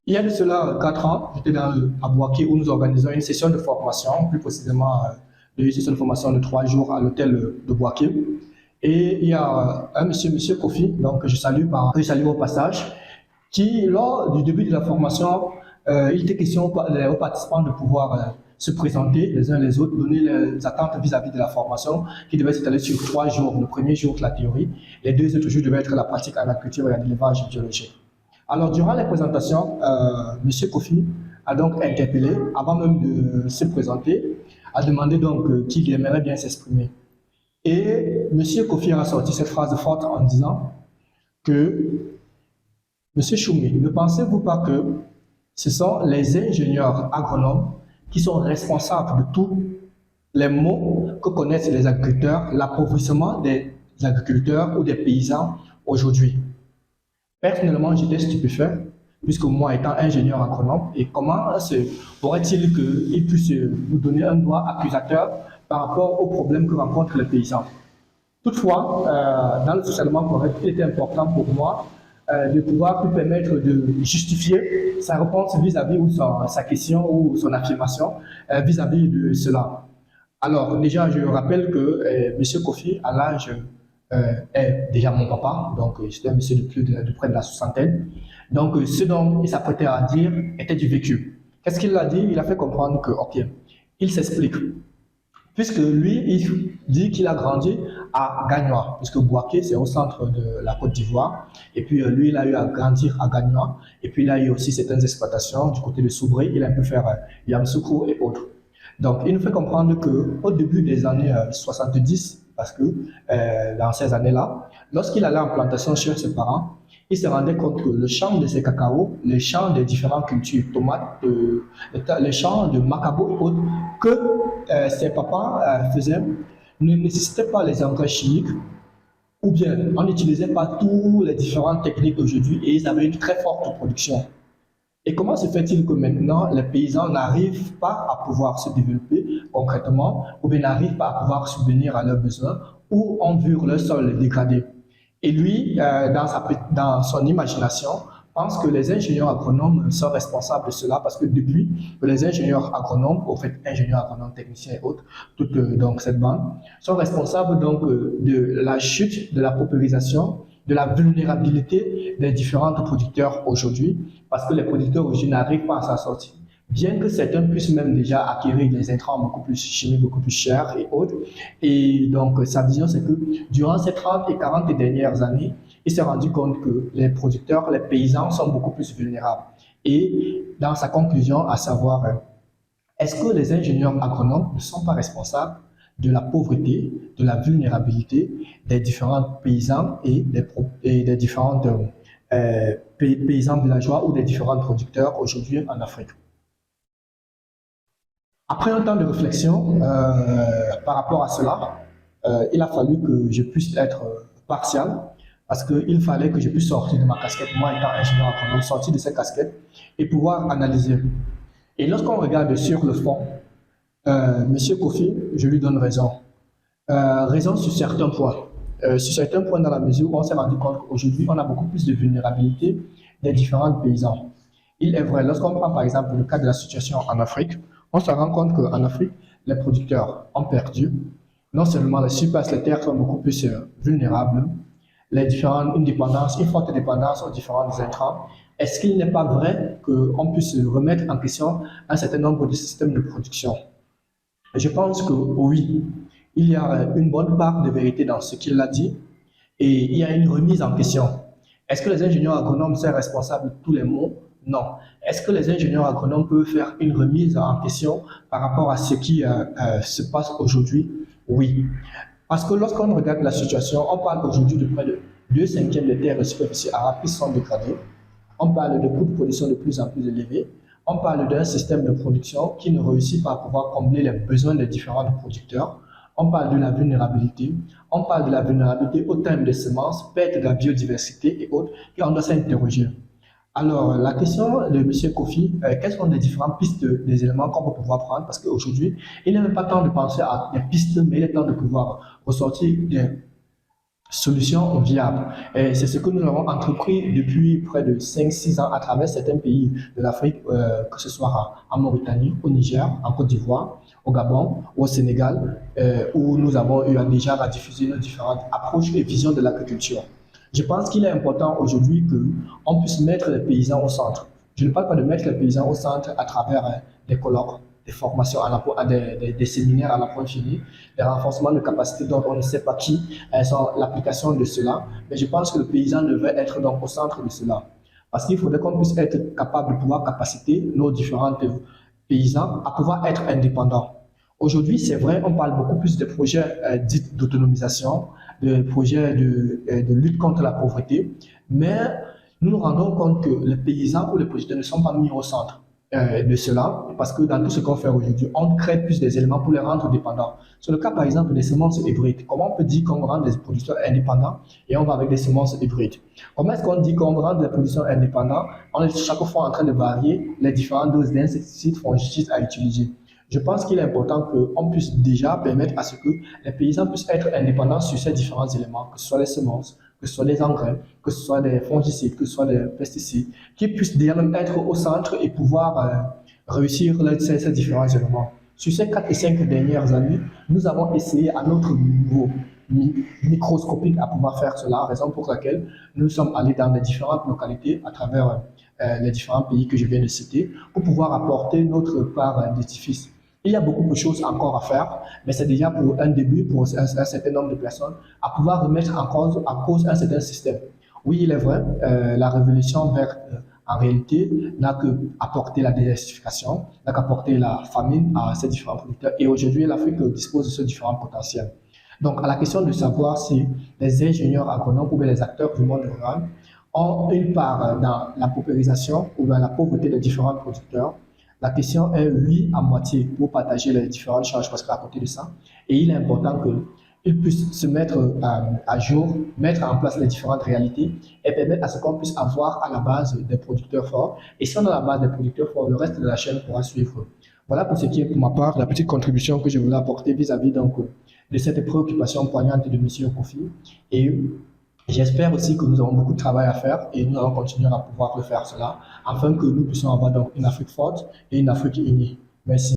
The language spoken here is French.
Il y a de cela 4 ans, j'étais à Boaké où nous organisons une session de formation, plus précisément une session de formation de 3 jours à l'hôtel de Boaké. Et il y a un monsieur Kofi, donc que je salue au passage, qui, lors du début de la formation, il était question aux participants de pouvoir se présenter les uns les autres, donner les attentes vis-à-vis de la formation qui devait s'étaler sur 3 jours. Le premier jour, la théorie, les 2 autres jours devaient être la pratique en agriculture et en élevage biologique. Alors, durant les présentations, M. Kofi a donc interpellé, avant même de se présenter, a demandé donc qu'il aimerait bien s'exprimer. Et M. Kofi a sorti cette phrase forte en disant que Monsieur Choumi, ne pensez-vous pas que ce sont les ingénieurs agronomes qui sont responsables de tous les maux que connaissent les agriculteurs, l'appauvrissement des agriculteurs ou des paysans aujourd'hui? Personnellement, j'étais stupéfait, puisque moi étant ingénieur agronome, et comment se pourrait-il qu'il puisse nous donner un droit accusateur par rapport aux problèmes que rencontrent les paysans? Toutefois, dans le socialement correct, il était important pour moi de pouvoir lui permettre de justifier sa réponse vis-à-vis ou sa question ou son affirmation vis-à-vis de cela. Alors, déjà, je rappelle que M. Kofi, à l'âge, est déjà mon papa, donc c'était un monsieur de près de la soixantaine. Donc, ce dont il s'apprêtait à dire était du vécu. Qu'est-ce qu'il a dit? Il a fait comprendre que, ok, il s'explique. Puisque lui, il dit qu'il a grandi à Gagnoa, puisque Boaké, c'est au centre de la Côte d'Ivoire. Et puis, lui, il a eu à grandir à Gagnoa. Et puis, il a eu aussi certaines exploitations du côté de Soubré. Il a pu faire Yamsoukro et autres. Donc, il nous fait comprendre qu'au début des années 70, parce que dans ces années-là, lorsqu'il allait en plantation chez ses parents, il se rendait compte que le champ de ses cacao, les champs des différentes cultures, tomates, les champs de macabo et autres, que ses papas faisaient, ne nécessitaient pas les engrais chimiques, ou bien on n'utilisait pas toutes les différentes techniques d'aujourd'hui et ils avaient une très forte production. Et comment se fait-il que maintenant les paysans n'arrivent pas à pouvoir se développer concrètement ou bien n'arrivent pas à pouvoir subvenir à leurs besoins ou ont vu leur sol dégradé? Et lui, dans son imagination, pense que les ingénieurs agronomes sont responsables de cela parce que depuis que les ingénieurs agronomes, au fait ingénieurs agronomes, techniciens et autres, toute donc cette bande, sont responsables donc de la chute, de la paupérisation, de la vulnérabilité des différents producteurs aujourd'hui, parce que les producteurs aujourd'hui n'arrivent pas à s'en sortir. Bien que certains puissent même déjà acquérir des intrants beaucoup plus chimiques, beaucoup plus chers et autres. Et donc, sa vision, c'est que durant ces 30 et 40 dernières années, il s'est rendu compte que les producteurs, les paysans sont beaucoup plus vulnérables. Et dans sa conclusion, à savoir, est-ce que les ingénieurs agronomes ne sont pas responsables de la pauvreté, de la vulnérabilité des différents paysans et des différents paysans villageois ou des différents producteurs aujourd'hui en Afrique? Après un temps de réflexion par rapport à cela, il a fallu que je puisse être partial parce qu'il fallait que je puisse sortir de ma casquette, moi étant ingénieur agronome, sortir de cette casquette et pouvoir analyser. Et lorsqu'on regarde sur le fond, Monsieur Kofi, je lui donne raison. Raison sur certains points. Sur certains points dans la mesure où on s'est rendu compte qu'aujourd'hui, on a beaucoup plus de vulnérabilité des différents paysans. Il est vrai, lorsqu'on prend par exemple le cas de la situation en Afrique, on se rend compte qu'en Afrique, les producteurs ont perdu. Non seulement les surfaces, les terres sont beaucoup plus vulnérables, une forte dépendance aux différents intrants. Est-ce qu'il n'est pas vrai qu'on puisse remettre en question un certain nombre de systèmes de production? Je pense que oui, il y a une bonne part de vérité dans ce qu'il a dit et il y a une remise en question. Est-ce que les ingénieurs agronomes sont responsables de tous les maux? Non. Est-ce que les ingénieurs agronomes peuvent faire une remise en question par rapport à ce qui se passe aujourd'hui? Oui. Parce que lorsqu'on regarde la situation, on parle aujourd'hui de près de 2/5 des terres de superficie arabe qui sont dégradées. On parle de coûts de production de plus en plus élevés. On parle d'un système de production qui ne réussit pas à pouvoir combler les besoins des différents producteurs. On parle de la vulnérabilité. On parle de la vulnérabilité au terme des semences, perte de la biodiversité et autres. Et on doit s'interroger. Alors, la question de M. Kofi, quelles sont les différentes pistes des éléments qu'on peut pouvoir prendre? Parce qu'aujourd'hui, il n'est même pas temps de penser à des pistes, mais il est temps de pouvoir ressortir des solution viable. Et c'est ce que nous avons entrepris depuis près de 5-6 ans à travers certains pays de l'Afrique, que ce soit en Mauritanie, au Niger, en Côte d'Ivoire, au Gabon, au Sénégal, où nous avons eu déjà à diffuser nos différentes approches et visions de l'agriculture. Je pense qu'il est important aujourd'hui qu'on puisse mettre les paysans au centre. Je ne parle pas de mettre les paysans au centre à travers des colloques, des formations, des séminaires à l'approche finie, des renforcements de capacités dont on ne sait pas qui sont l'application de cela. Mais je pense que le paysan devrait être donc au centre de cela. Parce qu'il faudrait qu'on puisse être capable de pouvoir capaciter nos différents paysans à pouvoir être indépendants. Aujourd'hui, c'est vrai, on parle beaucoup plus de projets dits d'autonomisation, de projets de lutte contre la pauvreté, mais nous nous rendons compte que les paysans ou les producteurs ne sont pas mis au centre de cela, parce que dans tout ce qu'on fait aujourd'hui, on crée plus des éléments pour les rendre dépendants. Sur le cas, par exemple, des semences hybrides, comment on peut dire qu'on rend des producteurs indépendants et on va avec des semences hybrides? Comment est-ce qu'on dit qu'on rend des producteurs indépendants? On est chaque fois en train de varier les différentes doses d'insecticides, fongicides à utiliser. Je pense qu'il est important qu'on puisse déjà permettre à ce que les paysans puissent être indépendants sur ces différents éléments, que ce soit les semences, que ce soit les engrais, que ce soit des fongicides, que ce soit des pesticides, qui puissent déjà même être au centre et pouvoir réussir ces différents éléments. Sur ces 4 et 5 dernières années, nous avons essayé à notre niveau microscopique à pouvoir faire cela, raison pour laquelle nous sommes allés dans les différentes localités à travers les différents pays que je viens de citer pour pouvoir apporter notre part d'édifice. Il y a beaucoup de choses encore à faire, mais c'est déjà pour un début, pour un certain nombre de personnes, à pouvoir remettre en cause un certain système. Oui, il est vrai, la révolution verte, en réalité, n'a qu'apporté la désertification, n'a qu'apporté la famine à ces différents producteurs. Et aujourd'hui, l'Afrique dispose de ce différent potentiel. Donc, à la question de savoir si les ingénieurs agronomes ou bien les acteurs du monde rural ont une part dans la paupérisation ou dans la pauvreté des différents producteurs, la question est oui à moitié pour partager les différentes charges parce qu'à côté de ça, et il est important qu'ils puissent se mettre à jour, mettre en place les différentes réalités et permettre à ce qu'on puisse avoir à la base des producteurs forts. Et si on a la base des producteurs forts, le reste de la chaîne pourra suivre. Voilà pour ce qui est pour ma part, la petite contribution que je voulais apporter vis-à-vis donc de cette préoccupation poignante de M. Kofi. Et j'espère aussi que nous avons beaucoup de travail à faire et nous allons continuer à pouvoir faire cela afin que nous puissions avoir donc une Afrique forte et une Afrique unie. Merci.